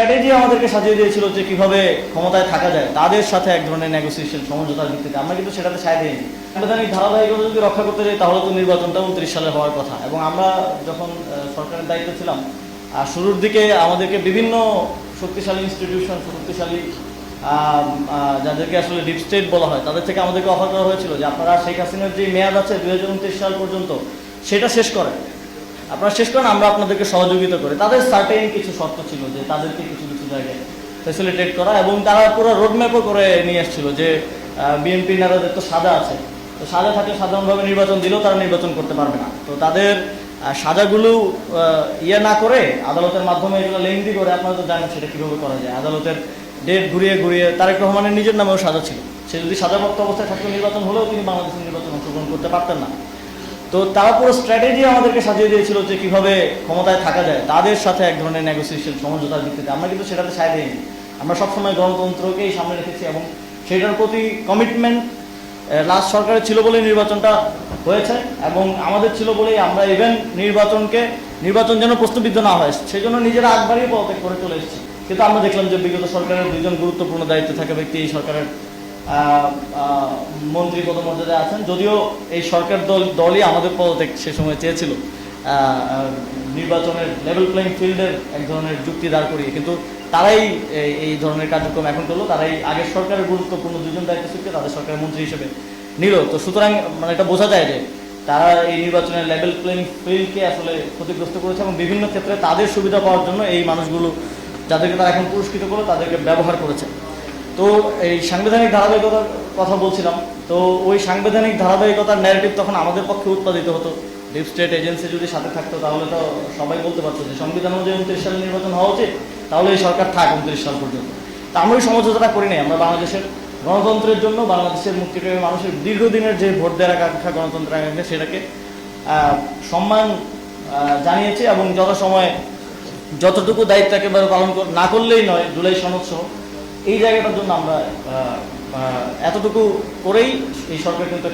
Strategy আমাদেরকে সাজিয়ে দিয়েছিল যে কিভাবে ক্ষমতায় থাকা যায়, তাদের সাথে এক ধরনের নেগোসিয়েশন সমঝোতার ভিত্তিতে। আমরা কিন্তু সেটাতে সায় দিইনি। সাংবিধানিক ধারাবাহিকতা যদি রক্ষা করতে যাই তাহলে তো নির্বাচনটা 29 সালে হওয়ার কথা। এবং আমরা যখন সরকারের দায়িত্বে ছিলাম, শুরুর দিকে আমাদেরকে বিভিন্ন শক্তিশালী ইনস্টিটিউশন, শক্তিশালী যাদেরকে আসলে ডিপ স্টেট বলা হয়, তাদের থেকে আমাদেরকে অফার করা হয়েছিল যে আপনারা শেখ হাসিনার যে মেয়াদ আছে 2029 সাল পর্যন্ত, সেটা শেষ করেন, আপনারা শেষ করেন, আমরা আপনাদেরকে সহযোগিতা করি। তাদের সার্টেন কিছু শর্ত ছিল যে তাদেরকে কিছু কিছু জায়গায় ফ্যাসিলিটেট করা, এবং তারা পুরো রোডম্যাপও করে নিয়ে এসেছিল যে বিএনপি নেতাদের তো সাজা আছে, তো সাজা থাকলে সাধারণভাবে নির্বাচন দিলেও তারা নির্বাচন করতে পারবে না। তো তাদের সাজাগুলো না করে আদালতের মাধ্যমে এগুলো লেনদি করে, আপনারা তো জানেন সেটা কীভাবে করা যায়। আদালতের ডেট ঘুরিয়ে ঘুরিয়ে তারেক রহমানের নিজের নামেও সাজা ছিল, সে যদি সাজাপ্রাপ্ত অবস্থায় থাকলে নির্বাচন হলেও তিনি বাংলাদেশের নির্বাচন অংশগ্রহণ করতে পারতেন না। তো তারা পুরো স্ট্র্যাটেজি আমাদেরকে সাজিয়ে দিয়েছিল যে কিভাবে ক্ষমতায় থাকা যায়, তাদের সাথে এক ধরনের নেগোসিয়েশন সমঝোতার ভিত্তিতে। আমরা কিন্তু সেটাতে সায় দিইনি। আমরা সবসময় গণতন্ত্রকেই সামনে রেখেছি এবং সেটার প্রতি কমিটমেন্ট লাস্ট সরকারের ছিল বলেই নির্বাচনটা হয়েছে, এবং আমাদের ছিল বলেই আমরা ইভেন নির্বাচন যেন প্রশ্নবিদ্ধ না হয় সেই জন্য নিজেরা আগবারই পদত্যাগ করে চলে এসেছি। কিন্তু আমরা দেখলাম যে বিগত সরকারের দুইজন গুরুত্বপূর্ণ দায়িত্বে থাকা ব্যক্তি এই সরকারের মন্ত্রী পদমর্যাদায় আছেন, যদিও এই সরকার দলই আমাদের পদত্যাগ সে সময় চেয়েছিল নির্বাচনের লেভেল প্লেইং ফিল্ডের এক ধরনের যুক্তি দাঁড় করিয়ে, কিন্তু তারাই এই ধরনের কার্যক্রম এখন করলো। তারাই আগের সরকারের গুরুত্বপূর্ণ দুজন দায়িত্বশীলকে তাদের সরকারের মন্ত্রী হিসেবে নিল। তো সুতরাং মানে এটা বোঝা যায় যে তারা এই নির্বাচনের লেভেল প্লেইং ফিল্ডকে আসলে ক্ষতিগ্রস্ত করেছে, এবং বিভিন্ন ক্ষেত্রে তাদের সুবিধা পাওয়ার জন্য এই মানুষগুলো যাদেরকে তারা এখন পুরস্কৃত করলো তাদেরকে ব্যবহার করেছে। তো এই সাংবিধানিক ধারাবাহিকতার কথা বলছিলাম, তো ওই সাংবিধানিক ধারাবাহিকতার ন্যারেটিভ তখন আমাদের পক্ষে উৎপাদিত হতো। ডিপ স্টেট এজেন্সি যদি সাথে থাকতো তাহলে তো সবাই বলতে পারতো যে সংবিধান অনুযায়ী 29 সালে নির্বাচন হওয়া উচিত, তাহলে এই সরকার থাক 29 সাল পর্যন্ত। তা আমরা ওই সমঝোতাটা করি নাই। আমরা বাংলাদেশের গণতন্ত্রের জন্য, বাংলাদেশের মুক্তিপ্রেমী মানুষের দীর্ঘদিনের যে ভোট দেওয়ার আকাঙ্ক্ষা, গণতন্ত্রের আকাঙ্ক্ষা, সেটাকে সম্মান জানিয়েছি, এবং যথাসময়ে যতটুকু দায়িত্ব একেবারে পালন না করলেই নয়, জুলাই সনদ সহ এই জায়গাটার জন্য আমরা এতটুকু করেই এই সরকার কিন্তু